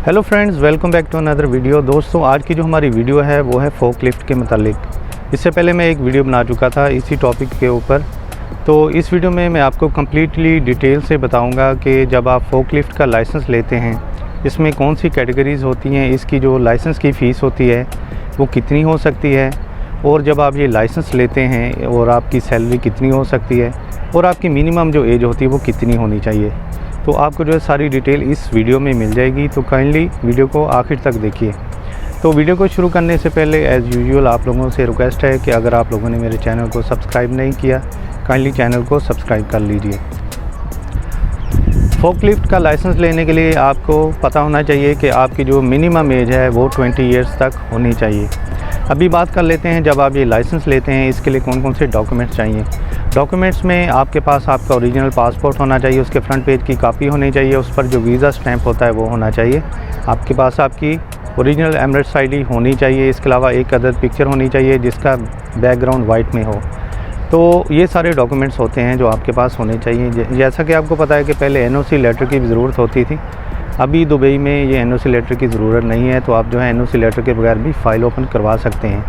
Hello friends, welcome back to another video. दोस्तों, आज की जो हमारी वीडियो है वो है फोकलिफ्ट के मतलब। इससे पहले मैं एक वीडियो बना चुका था इसी टॉपिक के ऊपर। तो इस वीडियो में मैं आपको कम्प्लीटली डिटेल से बताऊंगा कि जब आप फोकलिफ्ट का लाइसेंस लेते हैं, इसमें कौन सी कैटेगरीज़ होती हैं, इसकी जो लाइसेंस की फ़ीस होती है वो कितनी हो सकती है, और जब आप ये लाइसेंस लेते हैं और आपकी सैलरी कितनी हो सकती है, और आपकी मिनिमम जो एज होती है वो कितनी होनी चाहिए। तो आपको जो है सारी डिटेल इस वीडियो में मिल जाएगी। तो काइंडली वीडियो को आखिर तक देखिए। तो वीडियो को शुरू करने से पहले एज़ यूजुअल आप लोगों से रिक्वेस्ट है कि अगर आप लोगों ने मेरे चैनल को सब्सक्राइब नहीं किया, काइंडली चैनल को सब्सक्राइब कर लीजिए। फोकलिफ्ट का लाइसेंस लेने के लिए आपको पता होना चाहिए कि आपकी जो मिनिमम एज है वो 20 ईयर्स तक होनी चाहिए। अभी बात कर लेते हैं, जब आप ये लाइसेंस लेते हैं इसके लिए कौन कौन से डॉक्यूमेंट्स चाहिए। डॉक्यूमेंट्स में आपके पास आपका ओरिजिनल पासपोर्ट होना चाहिए, उसके फ्रंट पेज की कॉपी होनी चाहिए, उस पर जो वीज़ा स्टैंप होता है वो होना चाहिए। आपके पास आपकी ओरिजिनल एमरेट्स आईडी होनी चाहिए। इसके अलावा एक अदर पिक्चर होनी चाहिए जिसका बैकग्राउंड वाइट में हो। तो ये सारे डॉक्यूमेंट्स होते हैं जो आपके पास होने चाहिए। जैसा कि आपको पता है कि पहले एनओसी लेटर की ज़रूरत होती थी, अभी दुबई में ये एनओसी लेटर की ज़रूरत नहीं है। तो आप जो है एनओसी लेटर के बगैर भी फ़ाइल ओपन करवा सकते हैं।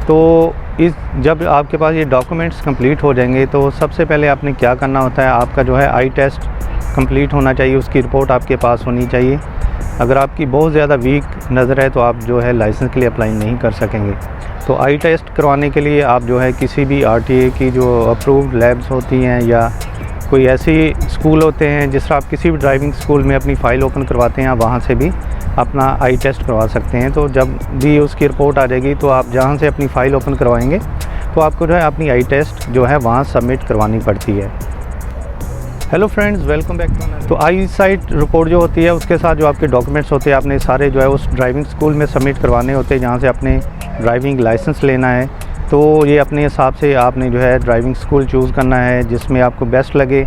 तो जब आपके पास ये डॉक्यूमेंट्स कंप्लीट हो जाएंगे तो सबसे पहले आपने क्या करना होता है, आपका जो है आई टेस्ट कंप्लीट होना चाहिए, उसकी रिपोर्ट आपके पास होनी चाहिए। अगर आपकी बहुत ज़्यादा वीक नज़र है तो आप जो है लाइसेंस के लिए अप्लाई नहीं कर सकेंगे। तो आई टेस्ट करवाने के लिए आप जो है किसी भी आरटीए की जो अप्रूव्ड लैब्स होती हैं या कोई ऐसी स्कूल होते हैं, जिस तरह आप किसी भी ड्राइविंग स्कूल में अपनी फ़ाइल ओपन करवाते हैं, आप वहाँ से भी अपना आई टेस्ट करवा सकते हैं। तो जब भी उसकी रिपोर्ट आ जाएगी तो आप जहाँ से अपनी फ़ाइल ओपन करवाएंगे तो आपको जो है अपनी आई टेस्ट जो है वहाँ सबमिट करवानी पड़ती है। Hello friends, welcome back to. तो आई साइट रिपोर्ट जो होती है उसके साथ जो आपके डॉक्यूमेंट्स होते हैं आपने सारे जो है उस ड्राइविंग स्कूल में सबमिट करवाने होते हैं जहाँ से आपने ड्राइविंग लाइसेंस लेना है। तो ये अपने हिसाब से आपने जो है ड्राइविंग स्कूल चूज़ करना है जिसमें आपको बेस्ट लगे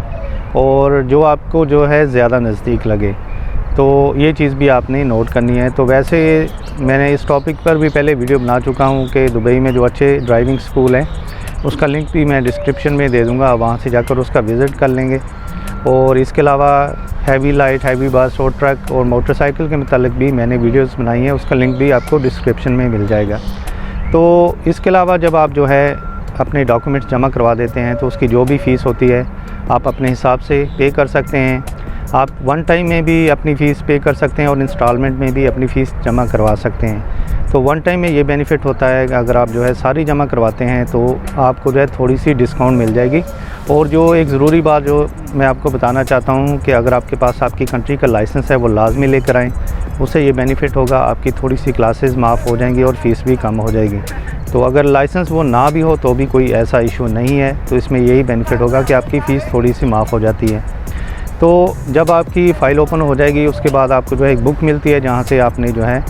और जो आपको जो है ज़्यादा नज़दीक लगे। तो ये चीज़ भी आपने नोट करनी है। तो वैसे मैंने इस टॉपिक पर भी पहले वीडियो बना चुका हूँ कि दुबई में जो अच्छे ड्राइविंग स्कूल हैं उसका लिंक भी मैं डिस्क्रिप्शन में दे दूँगा, वहाँ से जाकर उसका विज़िट कर लेंगे। और इसके अलावा हैवी लाइट, हैवी बस और ट्रक और मोटरसाइकिल के मतलब भी मैंने वीडियोस बनाई हैं, उसका लिंक भी आपको डिस्क्रिप्शन में मिल जाएगा। तो इसके अलावा जब आप जो है अपने डॉक्यूमेंट्स जमा करवा देते हैं तो उसकी जो भी फ़ीस होती है आप अपने हिसाब से पे कर सकते हैं। आप वन टाइम में भी अपनी फ़ीस पे कर सकते हैं और इंस्टॉलमेंट में भी अपनी फ़ीस जमा करवा सकते हैं। तो वन टाइम में ये बेनिफिट होता है कि अगर आप जो है सारी जमा करवाते हैं तो आपको जो है थोड़ी सी डिस्काउंट मिल जाएगी। और जो एक ज़रूरी बात जो मैं आपको बताना चाहता हूँ कि अगर आपके पास आपकी कंट्री का लाइसेंस है वो लाजमी लेकर आएँ, उससे ये बेनिफिट होगा, आपकी थोड़ी सी क्लासेस माफ़ हो जाएंगी और फ़ीस भी कम हो जाएगी। तो अगर लाइसेंस वो ना भी हो तो भी कोई ऐसा इशू नहीं है। तो इसमें यही बेनिफिट होगा कि आपकी फ़ीस थोड़ी सी माफ़ हो जाती है। तो जब आपकी फ़ाइल ओपन हो जाएगी उसके बाद आपको जो है एक बुक मिलती है जहाँ से आपने जो है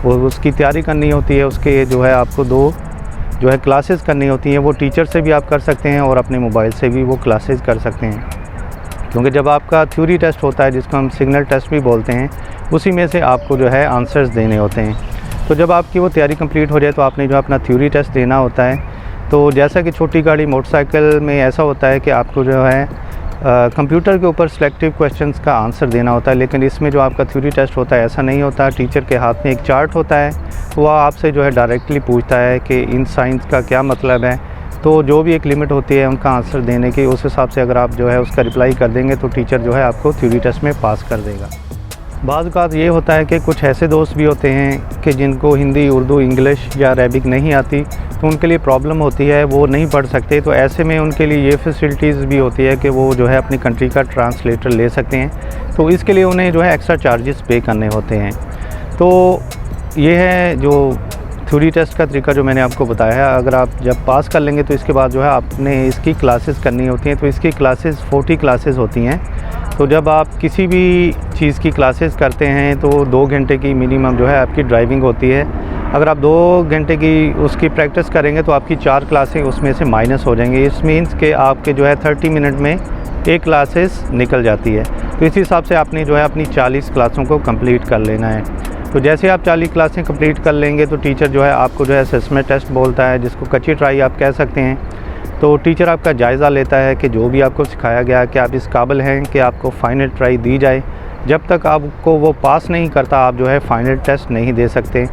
वो उसकी तैयारी करनी होती है। उसके जो है आपको 2 जो है क्लासेस करनी होती हैं। वो टीचर से भी आप कर सकते हैं और अपने मोबाइल से भी वो क्लासेस कर सकते हैं, क्योंकि जब आपका थ्योरी टेस्ट होता है जिसको हम सिग्नल टेस्ट भी बोलते हैं, उसी में से आपको जो है आंसर्स देने होते हैं। तो जब आपकी वो तैयारी कंप्लीट हो जाए तो आपने जो अपना थ्योरी टेस्ट देना होता है। तो जैसा कि छोटी गाड़ी मोटरसाइकिल में ऐसा होता है कि आपको जो है कंप्यूटर के ऊपर सिलेक्टिव क्वेश्चंस का आंसर देना होता है, लेकिन इसमें जो आपका थ्योरी टेस्ट होता है ऐसा नहीं होता। टीचर के हाथ में एक चार्ट होता है, वो आपसे जो है डायरेक्टली पूछता है कि इन साइंस का क्या मतलब है। तो जो भी एक लिमिट होती है उनका आंसर देने की, उस हिसाब से अगर आप जो है उसका रिप्लाई कर देंगे तो टीचर जो है आपको थ्योरी टेस्ट में पास कर देगा। बाज़ औक़ात ये होता है कि कुछ ऐसे दोस्त भी होते हैं कि जिनको हिंदी, उर्दू, इंग्लिश या अरेबिक नहीं आती, तो उनके लिए प्रॉब्लम होती है, वो नहीं पढ़ सकते। तो ऐसे में उनके लिए ये फैसिलिटीज़ भी होती है कि वो जो है अपनी कंट्री का ट्रांसलेटर ले सकते हैं। तो इसके लिए उन्हें जो है एक्स्ट्रा चार्जेस पे करने होते हैं। तो ये है जो थ्योरी टेस्ट का तरीका जो मैंने आपको बताया है। अगर आप जब पास कर लेंगे तो इसके बाद जो है आपने इसकी क्लासेस करनी होती हैं। तो इसकी क्लासेस 40 क्लासेस होती हैं। तो जब आप किसी भी चीज़ की क्लासेस करते हैं तो 2 घंटे की मिनिमम जो है आपकी ड्राइविंग होती है। अगर आप 2 घंटे की उसकी प्रैक्टिस करेंगे तो आपकी 4 क्लासें उसमें से माइनस हो जाएंगी। इस मीन्स के आपके जो है 30 मिनट में 1 क्लासेस निकल जाती है। तो इस हिसाब से आपने जो है अपनी 40 क्लासों को कंप्लीट कर लेना है। तो जैसे आप 40 क्लासें कंप्लीट कर लेंगे तो टीचर जो है आपको जो है असेसमेंट टेस्ट बोलता है, जिसको कच्ची ट्राई आप कह सकते हैं। तो टीचर आपका जायज़ा लेता है कि जो भी आपको सिखाया गया कि आप इस काबिल हैं कि आपको फ़ाइनल ट्राई दी जाए। जब तक आपको वो पास नहीं करता आप जो है फ़ाइनल टेस्ट नहीं दे सकते।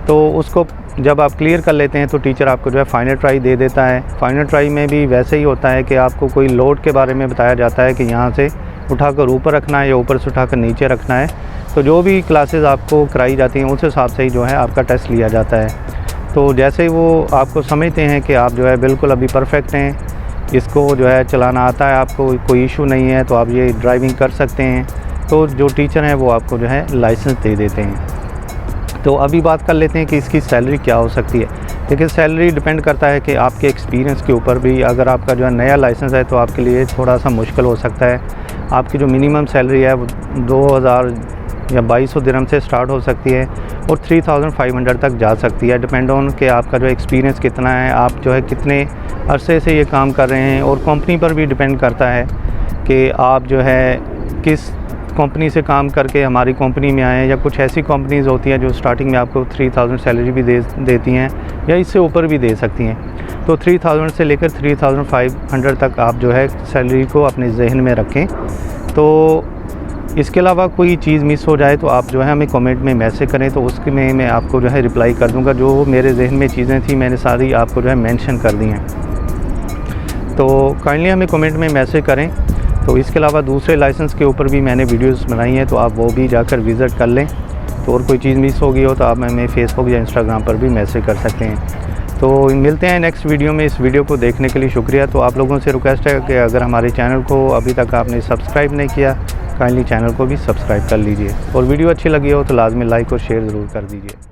तो उसको जब आप क्लियर कर लेते हैं तो टीचर आपको जो है फ़ाइनल ट्राई दे देता है। फ़ाइनल ट्राई में भी वैसे ही होता है कि आपको कोई लोड के बारे में बताया जाता है कि यहाँ से उठाकर ऊपर रखना है या ऊपर से उठाकर नीचे रखना है। तो जो भी क्लासेस आपको कराई जाती हैं उस हिसाब से ही जो है आपका टेस्ट लिया जाता है। तो जैसे ही वो आपको समझते हैं कि आप जो है बिल्कुल अभी परफेक्ट हैं, इसको जो है चलाना आता है, आपको कोई इशू नहीं है, तो आप ये ड्राइविंग कर सकते हैं, तो जो टीचर हैं वो आपको जो है लाइसेंस दे देते हैं। तो अभी बात कर लेते हैं कि इसकी सैलरी क्या हो सकती है। देखिए सैलरी डिपेंड करता है कि आपके एक्सपीरियंस के ऊपर भी। अगर आपका जो है नया लाइसेंस है तो आपके लिए थोड़ा सा मुश्किल हो सकता है। आपकी जो मिनिमम सैलरी है वो 2000 या 2200 दिरहम से स्टार्ट हो सकती है और 3500 तक जा सकती है, डिपेंड ऑन कि आपका जो एक्सपीरियंस कितना है, आप जो है कितने अरसे से ये काम कर रहे हैं, और कंपनी पर भी डिपेंड करता है कि आप जो है किस कंपनी से काम करके हमारी कंपनी में आए हैं। या कुछ ऐसी कंपनीज़ होती हैं जो स्टार्टिंग में आपको 3000 सैलरी भी देती हैं या इससे ऊपर भी दे सकती हैं। तो 3000 से लेकर 3500 तक आप जो है सैलरी को अपने जहन में रखें। तो इसके अलावा कोई चीज़ मिस हो जाए तो आप जो है हमें कमेंट में मैसेज करें, तो उसके में मैं आपको जो है रिप्लाई कर दूंगा। जो मेरे जहन में चीज़ें थी मैंने सारी आपको जो है मेंशन कर दी हैं, तो काइंडली हमें कमेंट में मैसेज करें। तो इसके अलावा दूसरे लाइसेंस के ऊपर भी मैंने वीडियोस बनाई हैं, तो आप वो भी जाकर विज़िट कर लें। तो और कोई चीज़ मिस हो गई हो तो आप हमें फेसबुक या इंस्टाग्राम पर भी मैसेज कर सकते हैं। तो मिलते हैं नेक्स्ट वीडियो में। इस वीडियो को देखने के लिए शुक्रिया। तो आप लोगों से रिक्वेस्ट है कि अगर हमारे चैनल को अभी तक आपने सब्सक्राइब नहीं किया, काइंडली चैनल को भी सब्सक्राइब कर लीजिए, और वीडियो अच्छी लगी हो तो लाजमी लाइक और शेयर ज़रूर कर दीजिए।